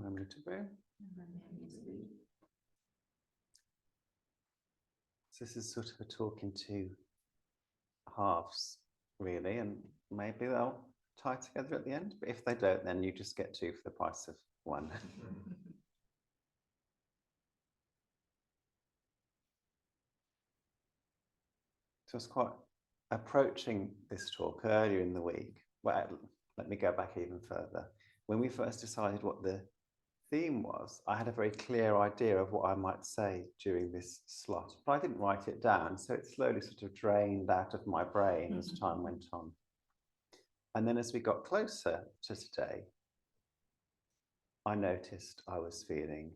moment to be. So this is sort of a talk in two halves, really, and maybe they'll tie together at the end. But if they don't, then you just get two for the price of one. So I was quite approaching this talk earlier in the week. Well, let me go back even further. When we first decided what the theme was, I had a very clear idea of what I might say during this slot, but I didn't write it down, so it slowly sort of drained out of my brain as time went on. And then as we got closer to today, I noticed I was feeling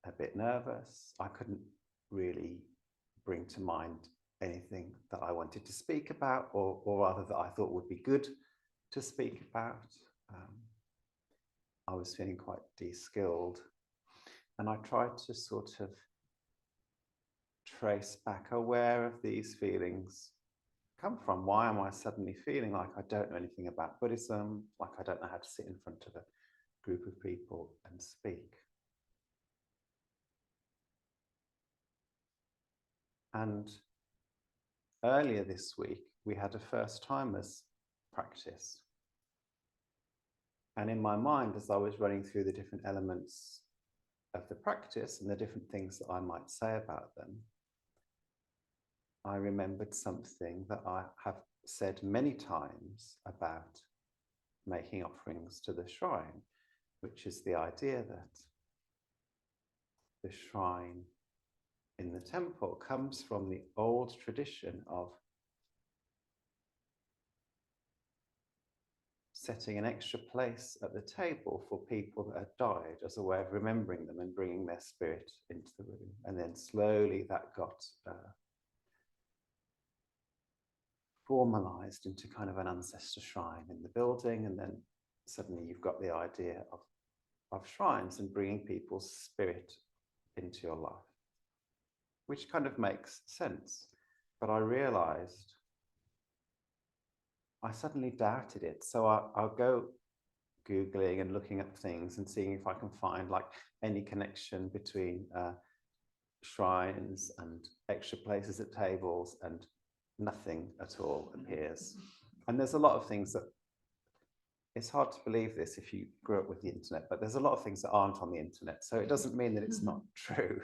a bit nervous. I couldn't really bring to mind anything that I wanted to speak about, or rather that I thought would be good to speak about. I was feeling quite de-skilled, and I tried to sort of trace back, aware of these feelings come from. Why am I suddenly feeling like I don't know anything about Buddhism, like I don't know how to sit in front of a group of people and speak? And earlier this week, we had a first-timers practice. And in my mind, as I was running through the different elements of the practice and the different things that I might say about them, I remembered something that I have said many times about making offerings to the shrine, which is the idea that the shrine in the temple comes from the old tradition of setting an extra place at the table for people that had died as a way of remembering them and bringing their spirit into the room. And then slowly that got formalized into kind of an ancestor shrine in the building. And then suddenly you've got the idea of shrines and bringing people's spirit into your life, which kind of makes sense. But I realized I suddenly doubted it. So I'll go Googling and looking up things and seeing if I can find like any connection between shrines and extra places at tables, and nothing at all appears. And there's a lot of things that, it's hard to believe this if you grew up with the internet, but there's a lot of things that aren't on the internet. So it doesn't mean that it's not true,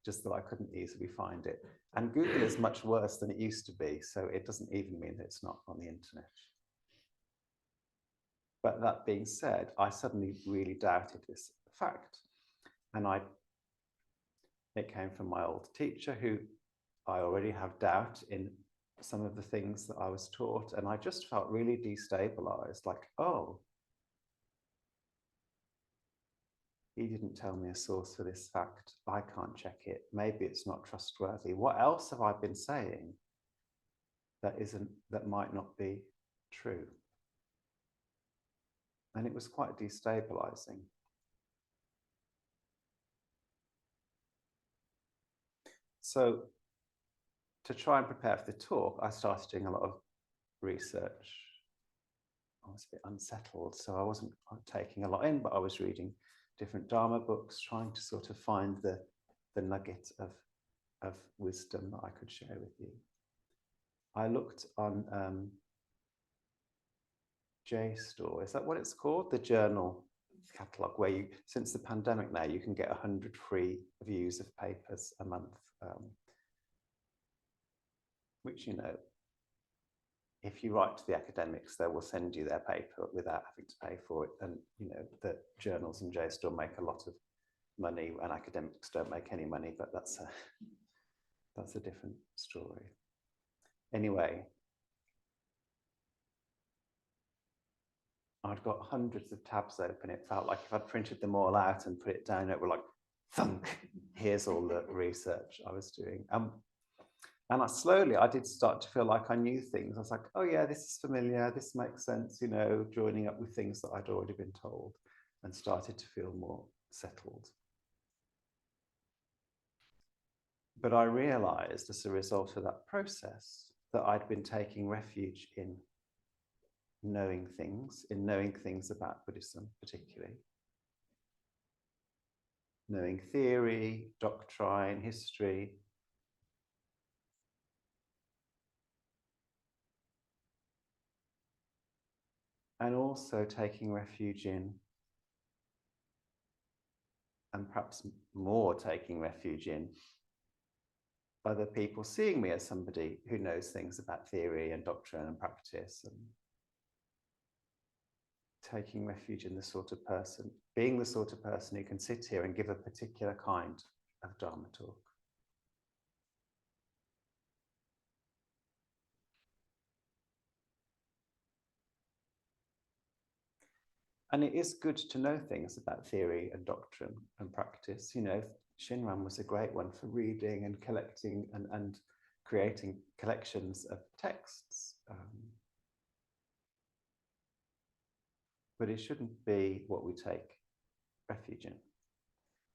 just that I couldn't easily find it. And Google is much worse than it used to be, so it doesn't even mean that it's not on the internet. But that being said, I suddenly really doubted this fact. And it came from my old teacher, who I already have doubt in some of the things that I was taught. And I just felt really destabilized, like, oh, he didn't tell me a source for this fact. I can't check it. Maybe it's not trustworthy. What else have I been saying that might not be true? And it was quite destabilizing. So to try and prepare for the talk, I started doing a lot of research. I was a bit unsettled, so I wasn't taking a lot in, but I was reading different Dharma books, trying to sort of find the nugget of wisdom that I could share with you. I looked on JSTOR, is that what it's called? The journal catalogue, where you, since the pandemic now, you can get 100 free views of papers a month, which, you know, if you write to the academics, they will send you their paper without having to pay for it. And, you know, the journals and JSTOR make a lot of money, and academics don't make any money, but that's a different story. Anyway, I'd got hundreds of tabs open. It felt like if I'd printed them all out and put it down, it were like, thunk, here's all the research I was doing. And I did start to feel like I knew things. I was like, oh yeah, this is familiar, this makes sense, you know, joining up with things that I'd already been told, and started to feel more settled. But I realized as a result of that process that I'd been taking refuge in knowing things about Buddhism particularly, knowing theory, doctrine, history, and also taking refuge in, and perhaps more taking refuge in, other people seeing me as somebody who knows things about theory and doctrine and practice, and taking refuge in the sort of person, being the sort of person who can sit here and give a particular kind of Dharma talk. And it is good to know things about theory and doctrine and practice. You know, Shinran was a great one for reading and collecting and creating collections of texts. But it shouldn't be what we take refuge in.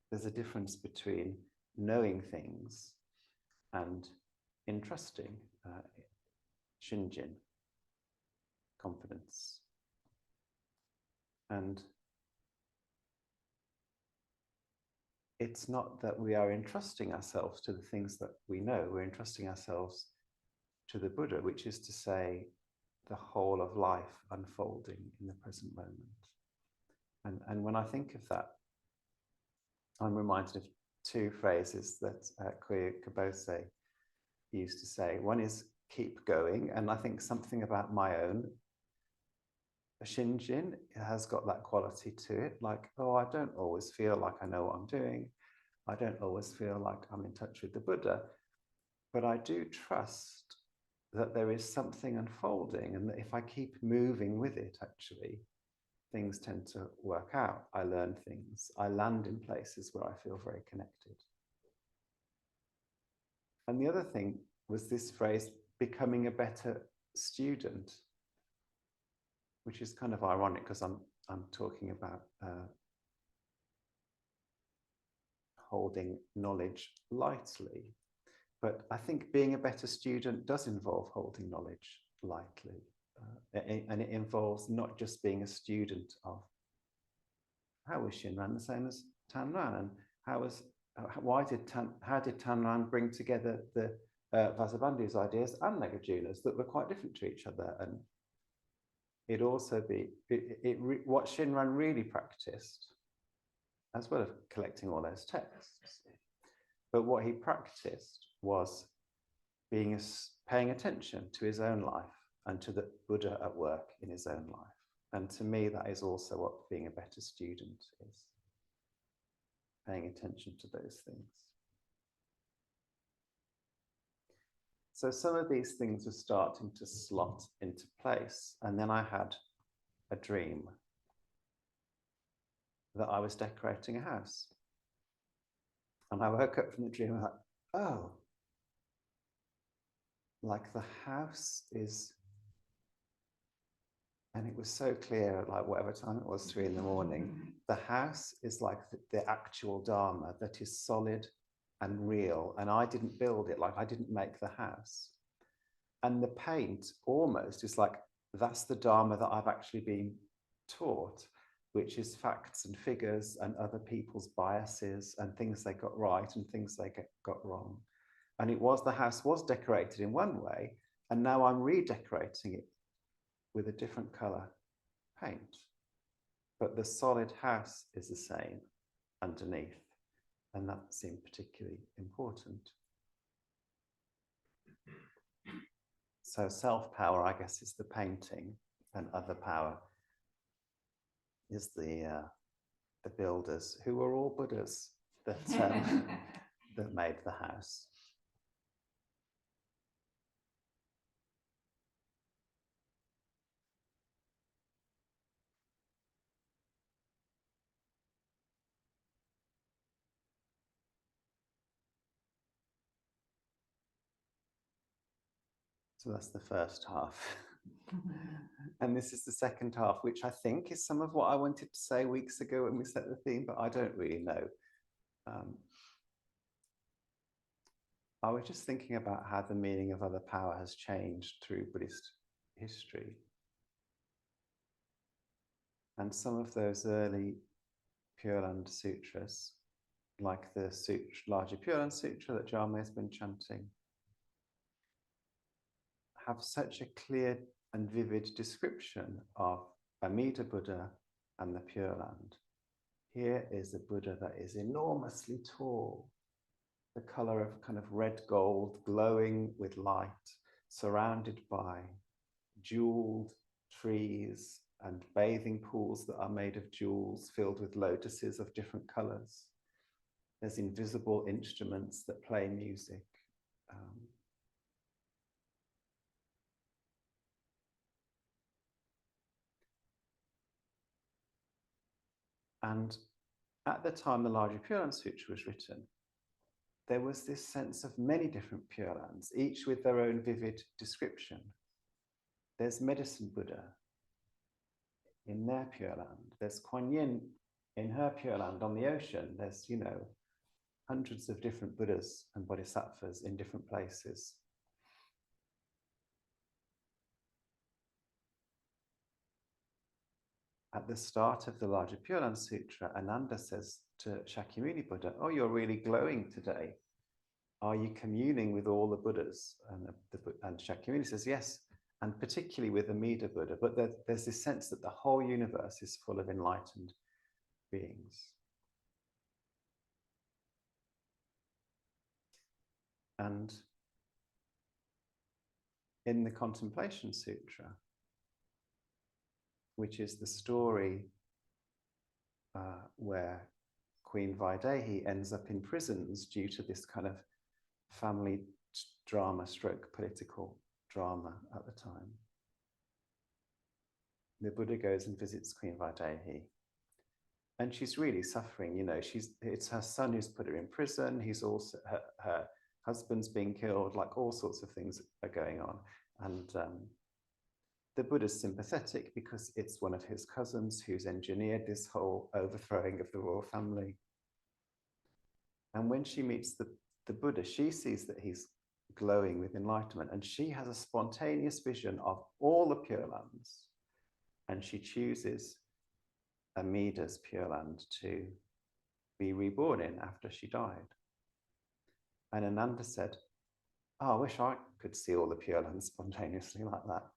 There's a difference between knowing things and entrusting, shinjin, confidence. And it's not that we are entrusting ourselves to the things that we know, we're entrusting ourselves to the Buddha, which is to say, the whole of life unfolding in the present moment. And when I think of that, I'm reminded of two phrases that Kuya Kabose used to say. One is keep going, and I think something about my own Shinjin has got that quality to it, like, oh, I don't always feel like I know what I'm doing. I don't always feel like I'm in touch with the Buddha, but I do trust that there is something unfolding, and that if I keep moving with it, actually, things tend to work out. I learn things. I land in places where I feel very connected. And the other thing was this phrase, becoming a better student, which is kind of ironic because I'm talking about holding knowledge lightly. But I think being a better student does involve holding knowledge lightly. And it involves not just being a student of how was Shinran the same as Tanran, and how did Tanran bring together the Vasubandhu's ideas and Nagarjuna's that were quite different to each other. And it also what Shinran really practiced, as well as collecting all those texts, but what he practiced was paying attention to his own life and to the Buddha at work in his own life. And to me, that is also what being a better student is, paying attention to those things. So some of these things were starting to slot into place. And then I had a dream that I was decorating a house. And I woke up from the dream and like, oh, like the house is, and it was so clear, like whatever time it was, 3 a.m, the house is like the actual Dharma that is solid and real. And I didn't build it, like I didn't make the house. And the paint almost is like, that's the Dharma that I've actually been taught, which is facts and figures and other people's biases and things they got right and things they got wrong. And the house was decorated in one way, and now I'm redecorating it with a different color paint. But the solid house is the same underneath, and that seemed particularly important. So self-power, I guess, is the painting, and other power is the builders, who were all Buddhas that, that made the house. So that's the first half. And this is the second half, which I think is some of what I wanted to say weeks ago when we set the theme, but I don't really know. I was just thinking about how the meaning of other power has changed through Buddhist history. And some of those early Pure Land Sutras like the sutra, larger Pure Land Sutra that Jame has been chanting, have such a clear and vivid description of Amida Buddha and the Pure Land. Here is a Buddha that is enormously tall, the color of kind of red gold, glowing with light, surrounded by jeweled trees and bathing pools that are made of jewels filled with lotuses of different colors. There's invisible instruments that play music. And at the time the larger Pure Land Sutra was written, there was this sense of many different Pure Lands, each with their own vivid description. There's Medicine Buddha in their Pure Land. There's Kuan Yin in her Pure Land on the ocean. There's, hundreds of different Buddhas and Bodhisattvas in different places. At the start of the larger Pure Land Sutra, Ananda says to Shakyamuni Buddha, "Oh, you're really glowing today. Are you communing with all the Buddhas?" And Shakyamuni says, "Yes, and particularly with Amida Buddha." But there's this sense that the whole universe is full of enlightened beings. And in the Contemplation Sutra, which is the story where Queen Vaidehi ends up in prisons due to this kind of family drama stroke political drama at the time. The Buddha goes and visits Queen Vaidehi, and she's really suffering. It's her son who's put her in prison. He's also her husband's being killed. Like, all sorts of things are going on, and the Buddha's sympathetic because it's one of his cousins who's engineered this whole overthrowing of the royal family. And when she meets the Buddha, she sees that he's glowing with enlightenment, and she has a spontaneous vision of all the Pure Lands, and she chooses Amida's Pure Land to be reborn in after she died. And Ananda said, "Oh, I wish I could see all the Pure Lands spontaneously like that."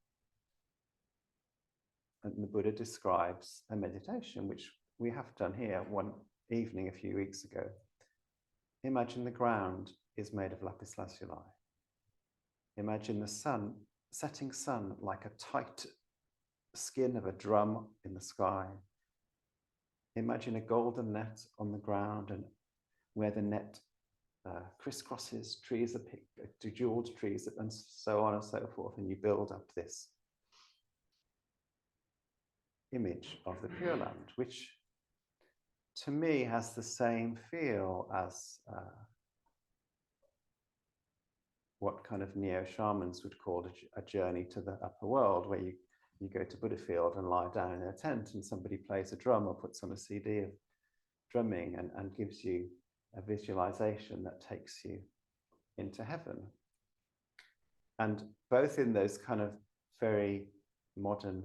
And the Buddha describes a meditation, which we have done here one evening a few weeks ago. Imagine the ground is made of lapis lazuli. Imagine the setting sun like a tight skin of a drum in the sky. Imagine a golden net on the ground, and where the net crisscrosses, trees are picked, jeweled trees, and so on and so forth, and you build up this image of the Pure Land, which to me has the same feel as what kind of neo-shamans would call a journey to the upper world, where you go to Buddha Field and lie down in a tent, and somebody plays a drum or puts on a CD of drumming and gives you a visualization that takes you into heaven. And both in those kind of very modern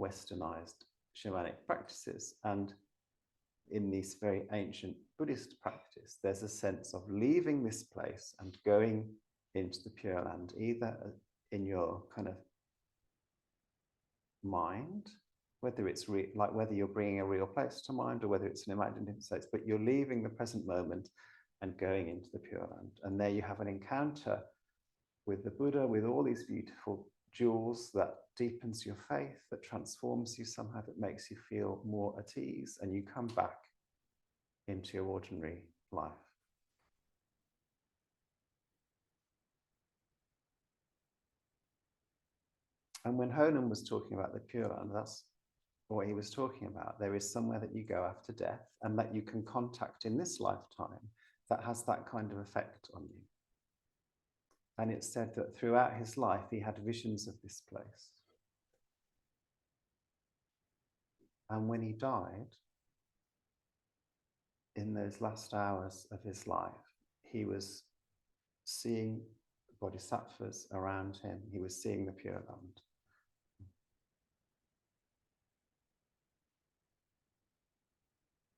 westernized shamanic practices and in this very ancient Buddhist practice, there's a sense of leaving this place and going into the Pure Land, either in your kind of mind, whether it's whether you're bringing a real place to mind or whether it's an imaginative state, but you're leaving the present moment and going into the Pure Land. And there you have an encounter with the Buddha, with all these beautiful jewels that deepens your faith, that transforms you somehow, that makes you feel more at ease, and you come back into your ordinary life. And when Honan was talking about the Pure Land, that's what he was talking about. There is somewhere that you go after death and that you can contact in this lifetime that has that kind of effect on you. And it's said that throughout his life, he had visions of this place. And when he died, in those last hours of his life, he was seeing bodhisattvas around him. He was seeing the Pure Land.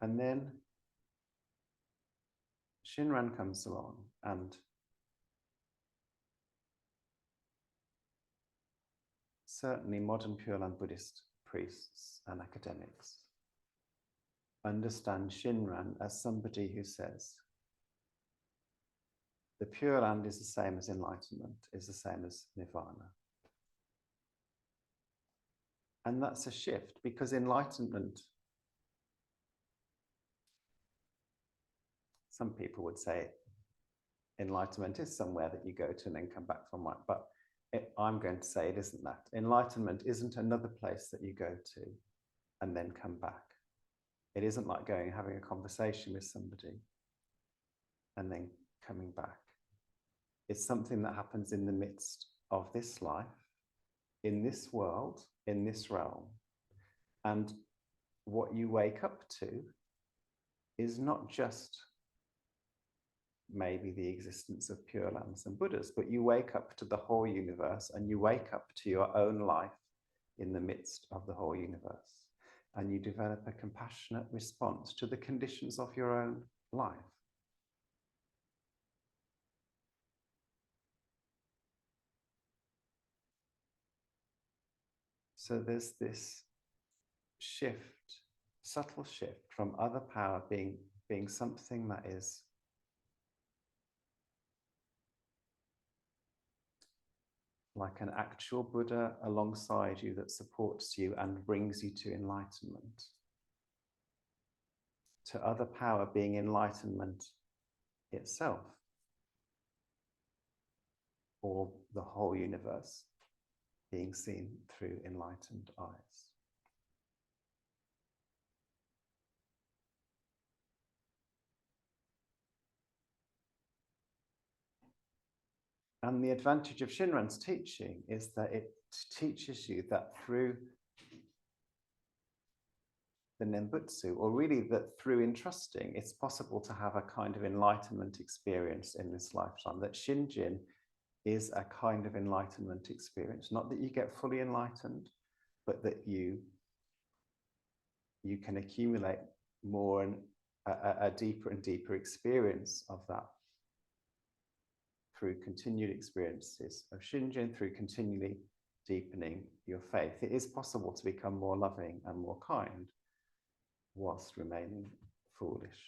And then Shinran comes along, and certainly modern Pure Land Buddhist priests and academics understand Shinran as somebody who says the Pure Land is the same as enlightenment, is the same as nirvana. And that's a shift, because enlightenment, some people would say enlightenment is somewhere that you go to and then come back from, but I'm going to say it isn't that. Enlightenment isn't another place that you go to and then come back. It isn't like going and having a conversation with somebody and then coming back. It's something that happens in the midst of this life, in this world, in this realm. And what you wake up to is not just maybe the existence of Pure Lands and Buddhas, but you wake up to the whole universe, and you wake up to your own life in the midst of the whole universe. And you develop a compassionate response to the conditions of your own life. So there's this shift, subtle shift from other power being something that is like an actual Buddha alongside you that supports you and brings you to enlightenment, to other power being enlightenment itself, or the whole universe being seen through enlightened eyes. And the advantage of Shinran's teaching is that it teaches you that through the nembutsu, or really that through entrusting, it's possible to have a kind of enlightenment experience in this lifetime, that Shinjin is a kind of enlightenment experience. Not that you get fully enlightened, but that you can accumulate more and a deeper and deeper experience of that through continued experiences of Shinjin, through continually deepening your faith. It is possible to become more loving and more kind whilst remaining foolish.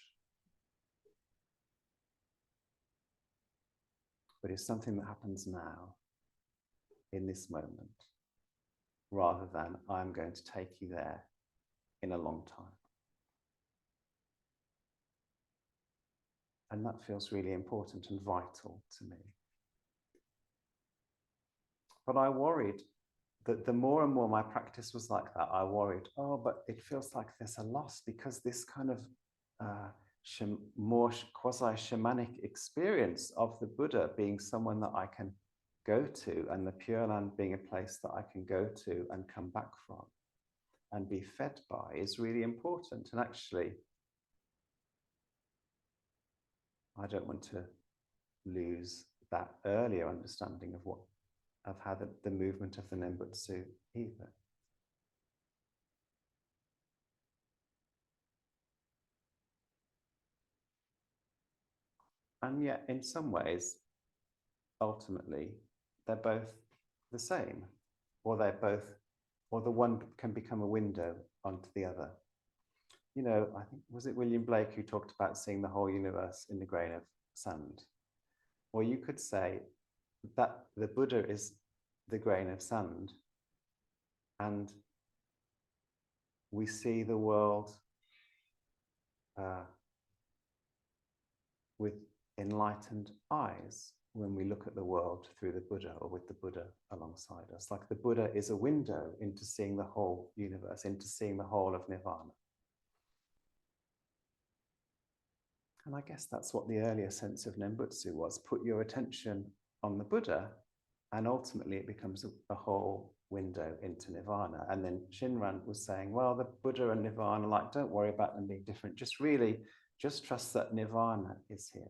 But it's something that happens now, in this moment, rather than I'm going to take you there in a long time. And that feels really important and vital to me. But I worried that the more and more my practice was like that, I worried, oh, but it feels like there's a loss, because this kind of more quasi-shamanic experience of the Buddha being someone that I can go to, and the Pure Land being a place that I can go to and come back from and be fed by, is really important. And actually, I don't want to lose that earlier understanding of how the movement of the nembutsu either. And yet, in some ways, ultimately, they're both the same, or the one can become a window onto the other. You know, I think, was it William Blake who talked about seeing the whole universe in the grain of sand? Or you could say that the Buddha is the grain of sand, and we see the world with enlightened eyes when we look at the world through the Buddha, or with the Buddha alongside us. Like the Buddha is a window into seeing the whole universe, into seeing the whole of nirvana. And I guess that's what the earlier sense of nembutsu was. Put your attention on the Buddha, and ultimately it becomes a whole window into nirvana. And then Shinran was saying, well, the Buddha and nirvana, like, don't worry about them being different. Just trust that nirvana is here.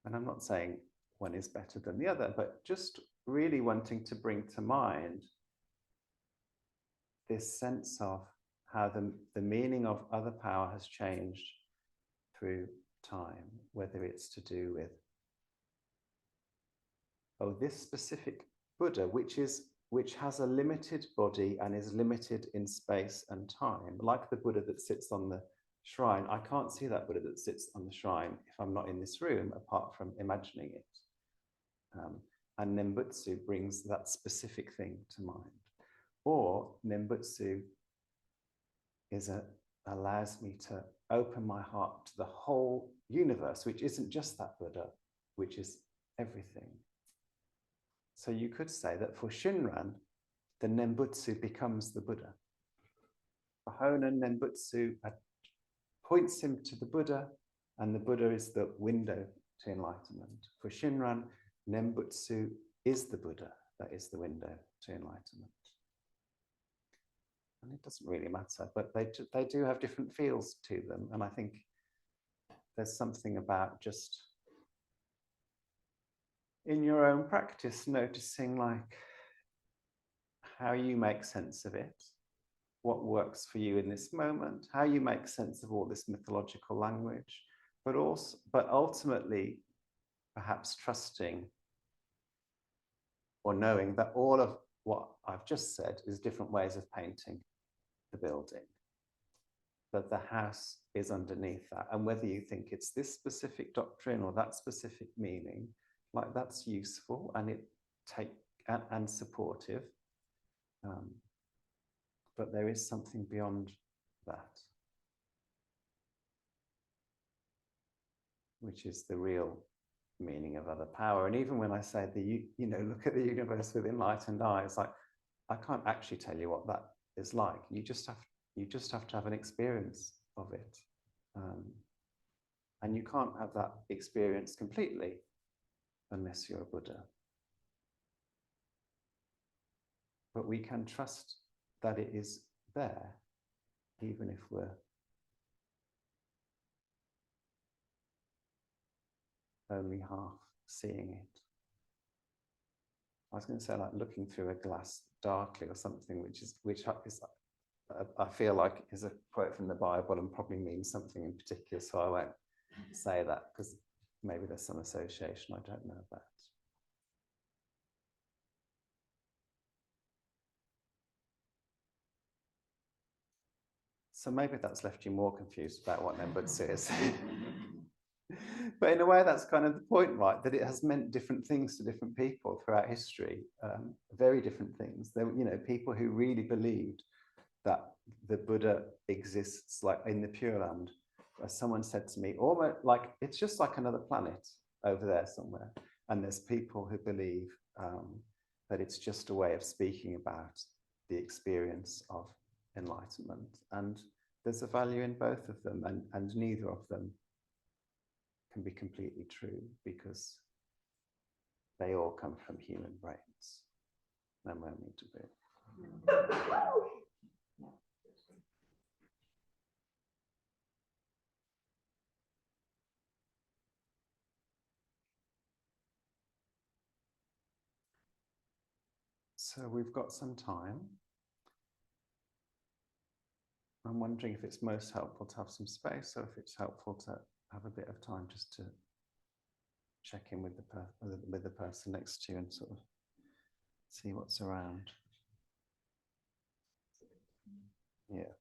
And I'm not saying one is better than the other, but just really wanting to bring to mind this sense of how the meaning of other power has changed through time, whether it's to do with, oh, this specific Buddha, which has a limited body and is limited in space and time, like the Buddha that sits on the shrine. I can't see that Buddha that sits on the shrine if I'm not in this room, apart from imagining it. And nembutsu brings that specific thing to mind. Or nembutsu allows me to open my heart to the whole universe, which isn't just that Buddha, which is everything. So you could say that for Shinran, the nembutsu becomes the Buddha. For Honen, nembutsu points him to the Buddha, and the Buddha is the window to enlightenment. For Shinran, nembutsu is the Buddha, that is the window to enlightenment. And it doesn't really matter, but they do have different feels to them. And I think there's something about just in your own practice, noticing like how you make sense of it, what works for you in this moment, how you make sense of all this mythological language, but ultimately perhaps trusting or knowing that all of what I've just said is different ways of painting the building, that the house is underneath that. And whether you think it's this specific doctrine or that specific meaning, like that's useful and supportive. But there is something beyond that, which is the real meaning of other power. And even when I say look at the universe with enlightened eyes, like I can't actually tell you what that is like. You just have to have an experience of it, and you can't have that experience completely unless you're a Buddha. But we can trust that it is there, even if we're only half seeing it. I was going to say like looking through a glass darkly or something, which I feel like is a quote from the Bible and probably means something in particular, so I won't say that because maybe there's some association I don't know about. So maybe that's left you more confused about what nembutsu is. But in a way, that's kind of the point, right? That it has meant different things to different people throughout history, very different things. There were, people who really believed that the Buddha exists, like in the Pure Land. As someone said to me, almost like it's just like another planet over there somewhere. And there's people who believe that it's just a way of speaking about the experience of enlightenment. And there's a value in both of them, and neither of them can be completely true because they all come from human brains. And we're meant to be. So we've got some time. I'm wondering if it's most helpful to have some space, or if it's helpful to have a bit of time just to check in with the person next to you and sort of see what's around. Yeah.